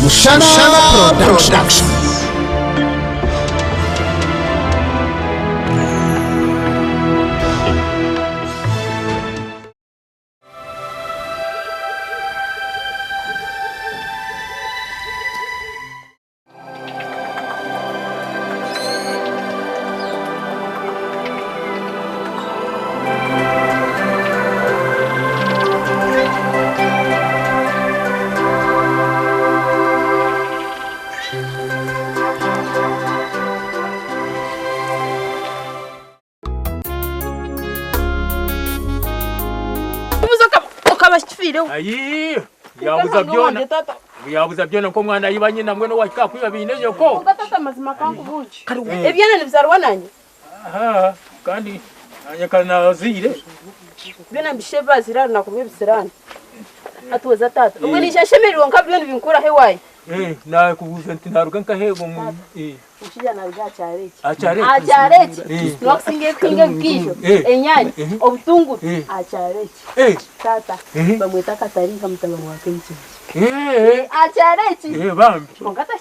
Mukamwana Production. Ayi, yabuza byona ko mwana yibanye namwe no washika kwiba bineje ko. Ugatata mazima kangu bunji. Ebyana nibizarwananye. Aha, kandi anyakana zire. Bena bisheba zirana nakumye bisirana. Atuza tata. Ubwo nishashemeriwe nkabyo binkura hewaye. Na kubuza ntinaruga nkahego mu Ushija na biga cyareki. Acyareki. Noxinge kinge bwisho. Enyanya, obutunguru. Acyareki. Tata. Bamwita Katari kamutabana wa Kemicence. Acyareki. Bambi. Ngata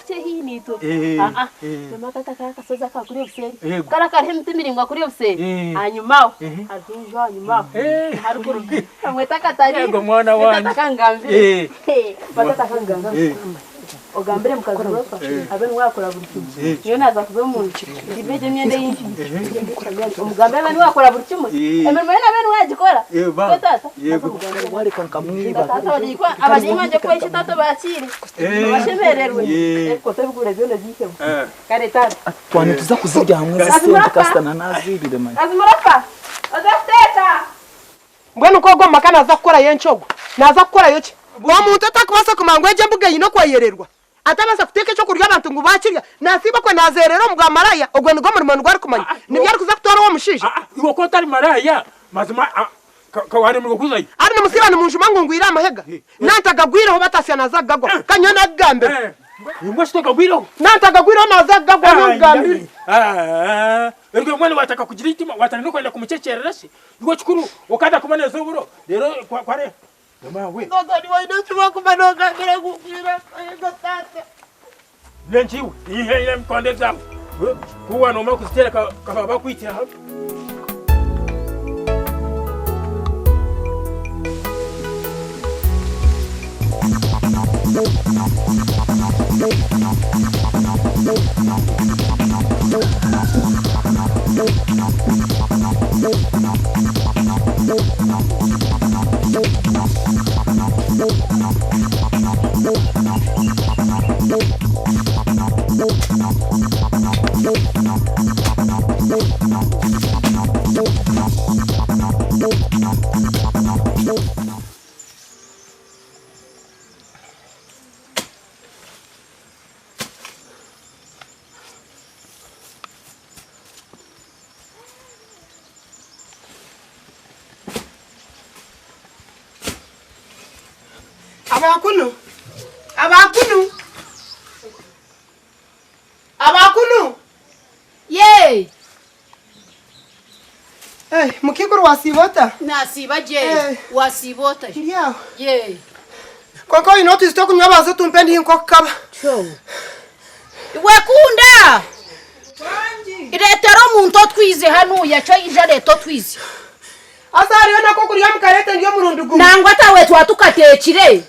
chehi nito. Mama kaka kasoza ka kuri obuseri. Kala kare mtimiringwa kuri obuseri. Hanyuma. Azinjo hanyuma. Haruguru. Bamwita Katari. Yego mwana wanyu. Tata ngambi. Batata ngambi. Ogambere Mukazi Murofa abe mwakora buri kimwe niyo naza kuve mu ibeje myende yinshi umugambere bani wakora buri kimwe emerwe nabe wagikora tata yego wari kankamwiba tata wagikwa abadima je kwesha tata bakiri bashemererwe ko tebigure byone byike kare tata twane tuza kuzirya hamwe zisende kastana nazirire manje Murofa odasteta mbona uko goma kana za gukora yencogo naza gukora yoki wa muntu atakubasa kumangwe je mbuga yino kwayererwa atabasa kuteke cyo kurya abantu ngo bakirya nasiba ko nazerero mugwa maraya ogwe ngo muri muntu gwari kumanya nibyari kuza kutora wo mushije iwo ko tari maraya mazima kawari mu kuzayi ari musibana mu njuma ngo ngwira amahega nantaga gwiraho batasya nazagagwa kanyona gambe ngo shitoka gwiraho nantaga gwiraho nazagagwa no gambe erwe mwana wataka kugira itima watana no kwenda kumucecerera se iwo chikuru ukanda kumaneza uburo rero kware mama we Dodori waino chuma kumanoga bila kukwira ego tata Nenchiwe ihe mkondeza kuwa no makusitera ka bakwitira hapo Abakunu ye mukiguru wasibota nasiba je wasibota kiriya ye koko inoti zito kunyabazo tumpendi inko kaba wekunda iretero muntu twize hanu yacho ija reto twize asariyo nako kuriya mukarete ndiyo murundugu nangwa tawe twatukatekire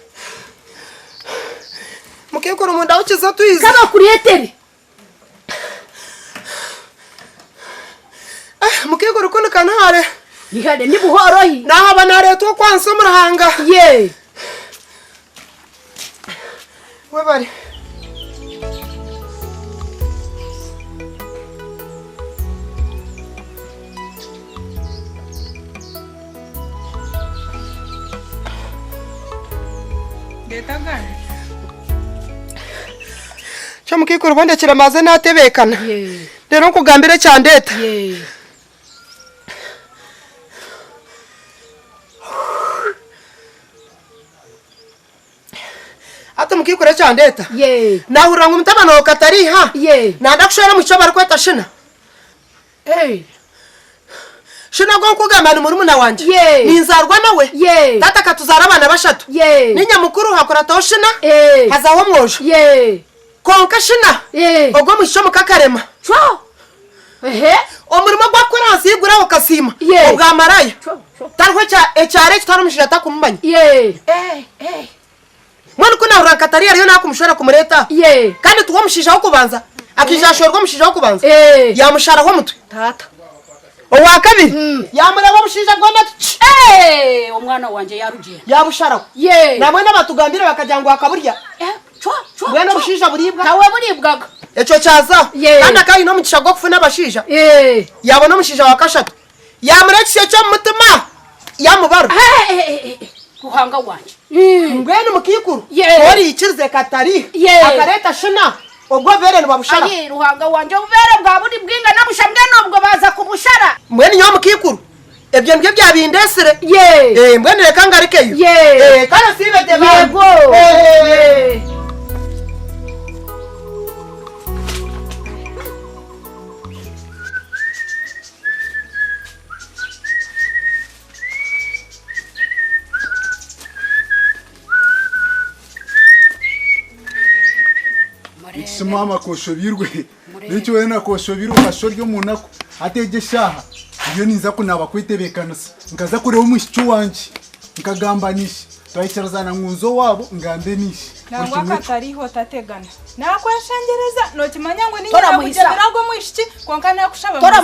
mukiguru munda ukiza twize kaba kuriyetere mukiguru kuno kanare nihade ni buhorohi naho banare to kwanso murahanga ye webari Detagane cyo mukiguru bondekira maze natebekana rero nkugambire cyandeta Ata mukikure cyandeta nahura ngo mutabano katari ha nanda kushara mu cyo bari kweta shina shinago nkugambana muri muna wanje ninzarwa nawe tata katuzara abana bashatu ninyamukuru hakora toshina hazaho mwojo konka shina ogo musho mukakarema omurimo gwakora hasigura okasima obwamaraya tarho ecyare kitaramushira takumumanya mwana kuna urakatari ariyo nakumushora kumureta kandi tuwo mushishaho kubanza akijashorwa mushishaho kubanza yamusharaho mutwe tata owa kabiri yamurabo mushija gona umwana wanje yarugiye yabusharaho namwe nabatugambira bakajyango akaburya bwana bushija buribwa nawe buribwaga eco cyaza kandi akayi no mucisha gwo kufuna abashija yabona mushija wakashatu yamurekise cyo mutima yamubara ruhanga wanje ngwene mukikuru ori ikirze katari akareta shina ubwo vere babushara ruhanga wanje ubere bwa buri bwinga nabushambwe nubwo baza kubushara mwene nyo mukikuru ebyo mbye byabindesere mwene reka ngarikeyo kana sibe de yego Simama koshobirwe nicyo wena koshobirwe kashoryo munako ategeshaha iyo ninza kunaba kwitebekanasa nkaza kureho umushyo wanje nkagambanisha twayicarazana ngunzo wabo ngambe nishi nangwa katariho tategana nakweshengereza nokimanya ngo ninyira kujabirago mwishiki konka nakushaba tora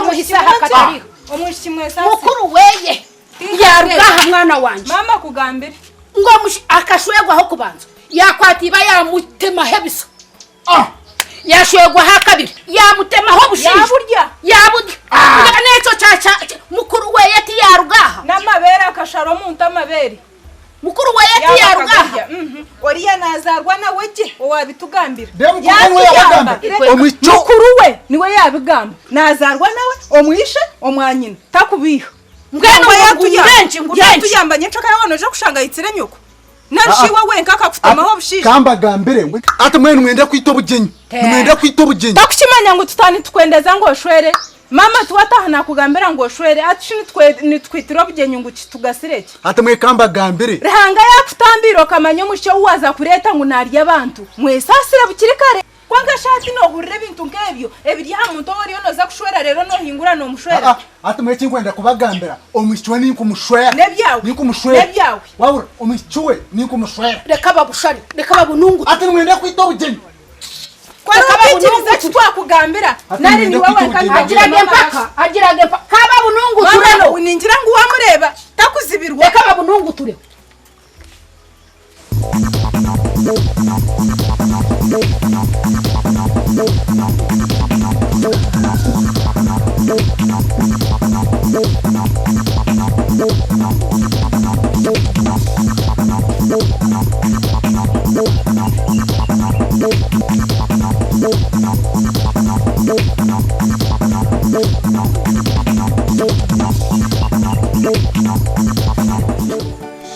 muhisa hakatariho omwishiki mwesa mukuru weye yarugaha mwana wanje mama kugambira ngo akashwegwa ho kubanza yakwatiba yamutema hebisa yashwegwa hakabiri yamutema ho bushija yaburya neco caca mukuru we yati yarugaha namabere akasharo muntu amabere mukuru we yati yarugaha oriya nazarwa nawe je owabitugambira mukuru we niwe yabigamba nazarwa nawe omwishe omwanyina takubiha ngweno yatuyambanye ncoka yabona je kushanga yitsire nyoko narishiwa wenka akakutamaho bushije kambagambire ngwe ati mwene mwende kwito bugenyi mwende kwito bugenyi takukimanya ngo tutani tukwendeza ngo shwere mama tuwatahana kugambira ngo shwere ati nitwitiro bugenyi ngo tugasireke ati mwe kambagambire rihanga yakutambiro kamanyo mushe uwaza kureta ngo nari abantu mwesasire bukirikare kwanga shati no hurre bintu nkebyo ebiri ha muntu wari yonoza kushwera rero no hingura no mushwera ati mwe kinkwenda kubagambira omwishywe ni kumushwera nebyawe ni kumushwera nebyawe wabura omwishywe ni kumushwera reka babushari reka babunungu ati mwende kwito bugenyi kwara bakitiriza twakugambira nari ni wowe agirage mpaka kaba bunungu tureno uningira ngo wamureba takuzibirwa reka babunungu ture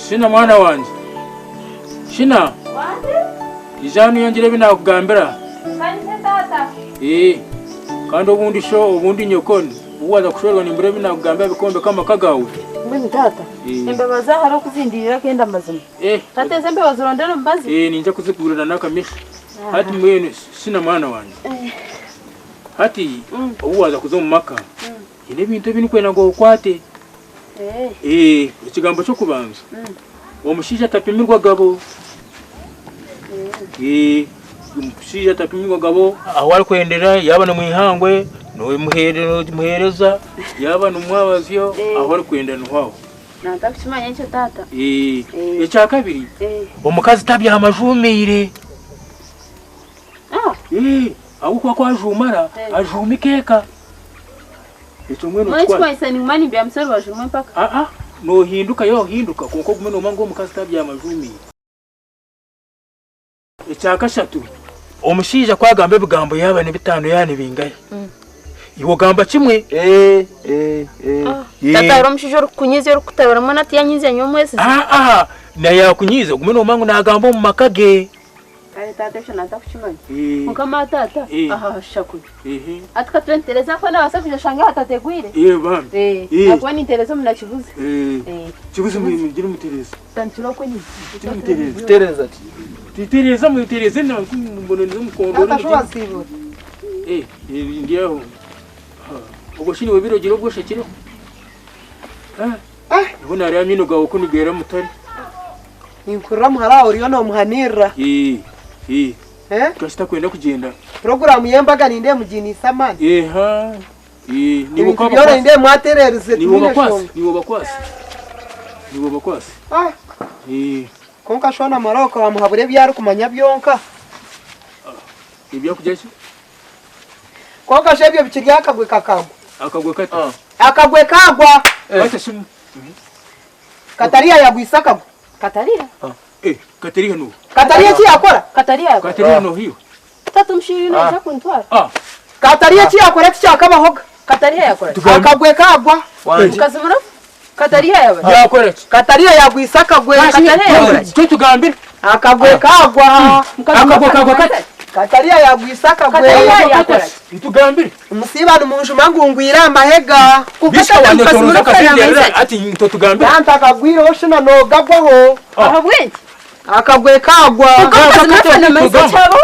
Shina mwana wanje Shina ijanu yongere binakugambira kandi ubundi nyokoni uwaza kushorwa nimbure binakugambira bikombe kama kagawe mbini tata imbeba zahara kuzindirira kenda mazima tata zembe wazirondera mbazi ninja kuzigurira nakamisha hati mwene Shina mwana wanje hati uwaza kuzomaka ine bintu binikwena ngo ukwate ikigambo cyo kubanza umushija tapimirwa gabo umushija tapimirwa gabo awari kwendera yabana mwihangwe no muhereza yabana umwabazyo awari kwendera ntwaho ntakimanya icyo tata icya kabiri umukazi tabya amajumire aho kwa ajumara ajumikeka icyo mwe no kwa isani mani bya msoro bajumwe mpaka no hinduka yo hinduka kuko kumeno mango umukazi tabya amajumire icyakashatu umushija kwagambe bigambo yabane bitano yani bingaye iwo gamba kimwe tata romushije kunyize rukutabara mwana ati yanyize nyomwese na yakunyize kumeno mango na gambo mu makage tata shona takuchimanya Eh. mukama tata Eh. aha shakuri Ehe. atukatwentereza ko nabasakuje shanga hatategwire Bambi. akwa nintereza munakibuze Kibuze mugire mutereza. tanturo ko ni Mutereza. Tereza ati. Titereza mutereze na mbona mukondo. atashobora sibura Ndiyaho. Ubwo shini webirogero bwo shekiro. Ubona ari amino gawo ko nigera mutari. ninkurira muhara uriyo no muhanira Twashita kwenda kugenda. program yembaga ninde mugini samani Eha. nibo kwa ninde mwaterereze tumine Nibo bakwasi. konka shona maroko bamuhabure byari kumanya byonka Ibyo kujyashi? konka shebyo bikirya akagwe kakagwa Akagwe kati. akagwe kagwa Bata shimu. Kataria yagwisakagwa kataria Kateriha no. Kataria ki yakora Kateriha no hiyo. tatu mshiri no shakuntwara Kataria ki yakora cyakabahoga kataria yakora akagwe kagwa Mukazi Murofa kataria yawe Yakora. Kataria yagwisakagwe kataria yakora Cyo tugambira. akagwe kagwa Akagwe kagwa kati. Kataria yagwisakagwe kataria yakora Tugambira. umusibana umunju mangungwira amahega Bisha wanje tonoza kafindera ati nto tugambira. yanta akagwira oshina no gagwaho ahabwenje akagwe kagwa Mukazi Murofa na maisa cyabo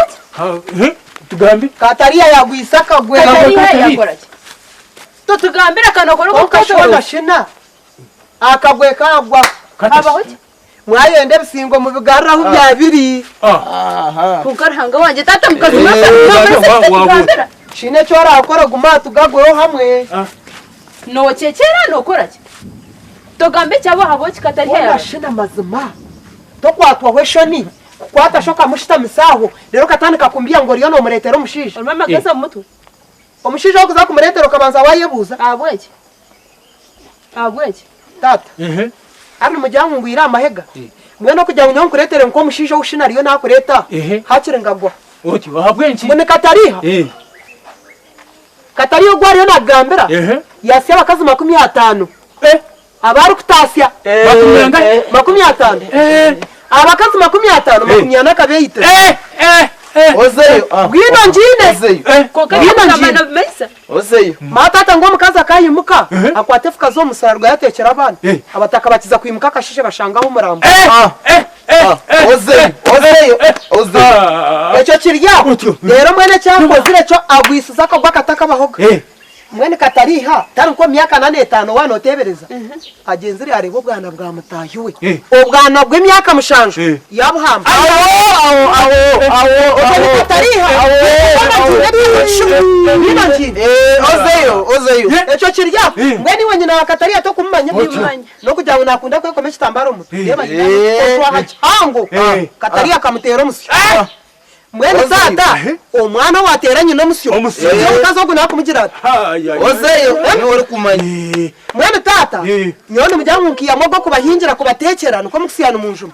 Tugambira. Kataria yagwisakagwe kataria yakora tutugambira kanokoro kokashona shina akagwe kagwa habaho mwayende bisingo mu bigarraho bya biri kukarhanga wanje tata Mukazi Murofa tutugambira shine cyora akora guma tugagweho hamwe no cecera no koraki togambe cyabo habo kikataria Wala yawe shina mazima tokwatwa hweshoni kwata shoka mushita misaho rero katandika kumbia ngo riyo no muretero mushisha mama gasa mutu omushisha okuza kumuretero kabanza wayebuza abweke tata ari mujyangu ngwira amahega mwene kujya ngo nkuretere nko mushisha ushina riyo nakureta hakire ngagwa Oti wahabwenki. mune katariha katariyo gwariyo nagambira yasi abakazi 50 abari kutasya 50 abakazi 50 makumyana kabeyite Ozeyo. gwino njine kokamana mesa Ozeyo. matata ngo mukaza kayimuka akwate fuka zo musarwa yatekera abana abataka bakiza kwimuka kashishe bashangaho umurambo Ozeyo. eco kirya rero mwene cyakozire cyo agwisuza ko gwakataka bahoga mwene katariha tari ko myaka 5 wanotebereza agenzire arebo bwana bwa mutahiwe ubwana bw'imyaka mushanje yabuhamba katariha Ozeyo. eco kirya mwene wenye na katariha to kumanya no kujya ngo nakunda ko komesha tambaro mu reba hango katariha kamutera umusyo mwene tata umwana wateranye no musyo utazogo nakumugira Ozeyo. Uri kumanya. mwene tata nyone mujyangukiye amogo kubahingira kubatekera nuko mukusiyana umunju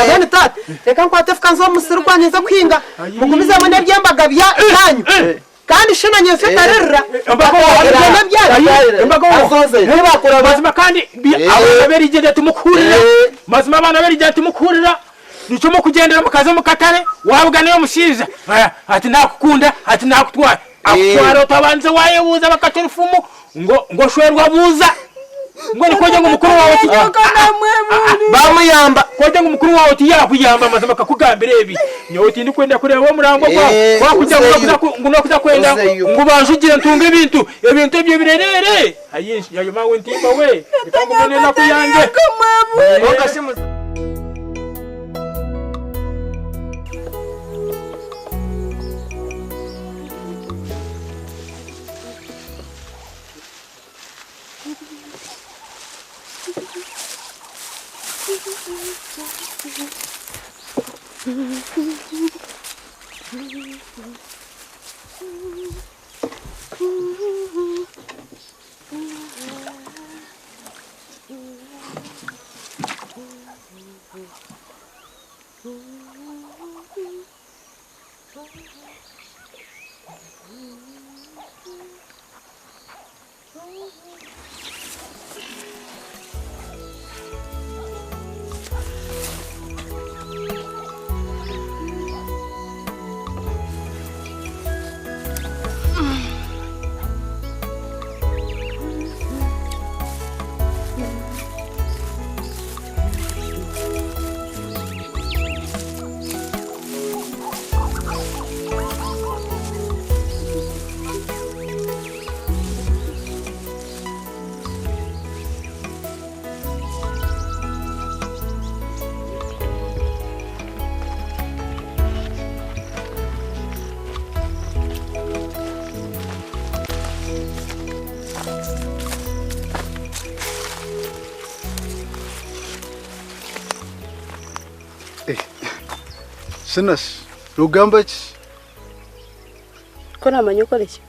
mwene tata reka nkwate fuka nzo musiru kwanye nzo kwinga mugumize mune byembaga bya kanyu kandi shina nyefe tarera Bakura mazima kandi abana berigende tumukurira. Mazima abana berigende tumukurira. Nico mu kugendera mukaze mukatare wabugana yo mushiza. Ati nakukunda, ati nakutwara. Akwara utabanze wayebuza bakaturifumu ngo shwerwa buza. Ngo nikoje ngo mukuru wawe ati Bamuyamba. koje ngo mukuru wawe ati yakuyamba mazima kakugambira ebi. Nyoti ndi kwenda kureba wo murango kwa kujya ngo nakuza kwenda ngo banjugire ntunga ibintu byo birerere. Ayinshi yayo mawe ntimba we. Ikangumene nakuyange. Okashimu. Sinashi. Rugamba ki? Ko namanye ukoreke.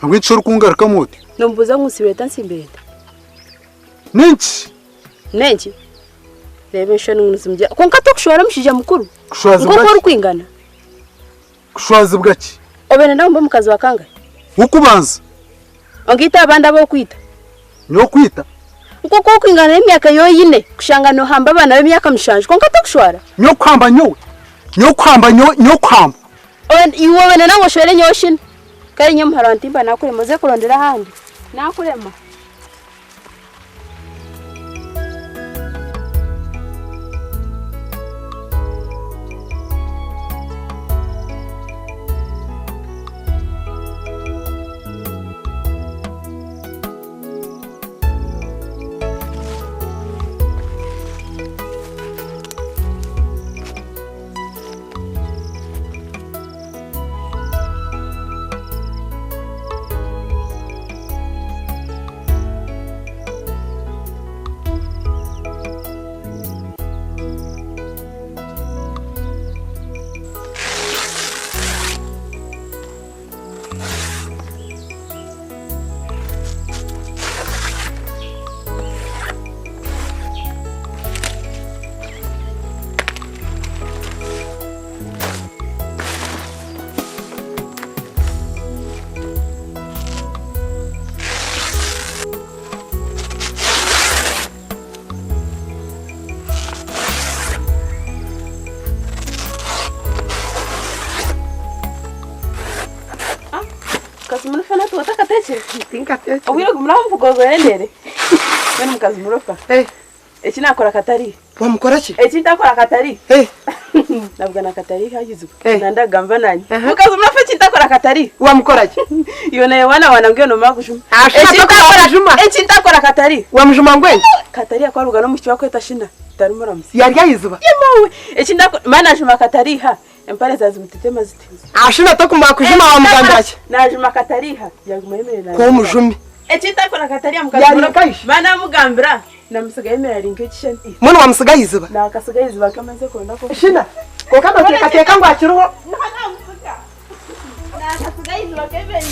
Hamwe nshoro kungaruka muti. Nombuza nkusibeta nsimbeta. Nenki? Rebe shano nuzimje. Konka tokushora mushija mukuru. Kushwaza bwaki? Ngo kwingana. Kushwaza bwaki? Obene ndambo mukazi wakanga. Ukubanza. Ongita abanda bo kwita. Nyo kwita? Uko kwingana imyaka yoyine kushanga no hamba abana b'imyaka mishanje. Konka tokushora. Nyo kwamba nyowe. Nyo kwamba. Iwo bene nango shore nyoshine. Kari nyamuharantimba nakurema ze kurondera handi. Nakurema. Murofa tu wataka teche? Tinka teche. Obwira kumuramu kugozerendere. Bene mukazi Murofa. Eki nakora katari. Wamukora ki? Eki ndakora katari. Nabwo nakatari hagize. Ndagamba nani. Mukazi Murofa eki ndakora katari. Wamukora ki? Yone wana ngyo no magushu. Eki ndakora katari. Wamujuma ngwe? Katari akwaruga no mushwa kweta shina. Tarumura musi. Yari yayizuba. Yemawe. Eki ndakora mana juma katari ha. Empare zazimutitema zitiza. Ashina to kumakujuma wa mugandaki. Najuma katariha yagumemerera. Ko mujumi. Eki ndakora katari mukazi. Mana mugambira. Namusigaye merari nk'ikishenti. Muno wamusigaye izuba. Nakasigaye izuba kamaze konda ko. Shina. Ko kama teka ngo akiruho. Namusiga. Nakasigaye izuba kemeri.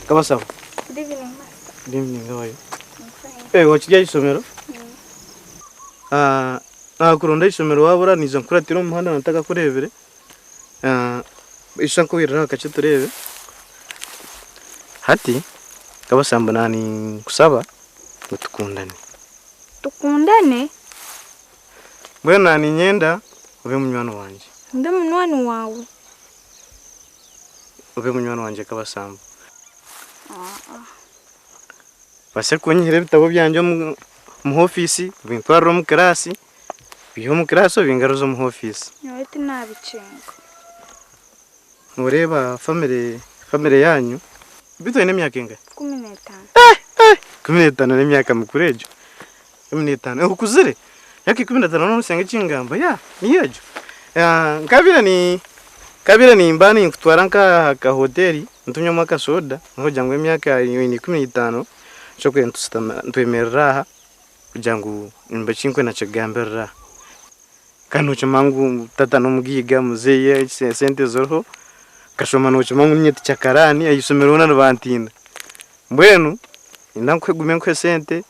Kabasaba. Good evening, Master. Good evening, how are you? I'm fine. Wachijya isomero? Nakuronda isomero wabura niza nkuratira umuhanda nataka kurebere. Isa kubirira akace turebe. Hati kabasamba nani kusaba ngo tukundane. Tukundane? Bwana ni nyenda ube munywano wanje. Nde munywani wawe. Ube munywano wanje kabasamba. Base kunyihira bitabo byanje mu office bintwara mu class biho mu class bingaruzo mu office. Nyote nabicenga. Ureba family yanyu bitoye n'imyaka ingahe? 15. 15 n'imyaka mukurejo. 15 ukuzire yaki 15 n'usenga chingamba ya niyejo kabira ni mbani kutwara ka hoteli ntunyo maka soda ngoja ngo emyaka 15 chokwe ntwemerera kujangu imbachinkwe na chagambera kanu chamangu tata nomugiga muzeye sente zoro kashoma no chamangu nyeti chakarani ayisomero na bantinda mbwenu indankwegume nkwe sente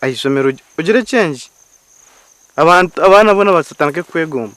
ayisomero ugire change abana bona basatanake kwegomba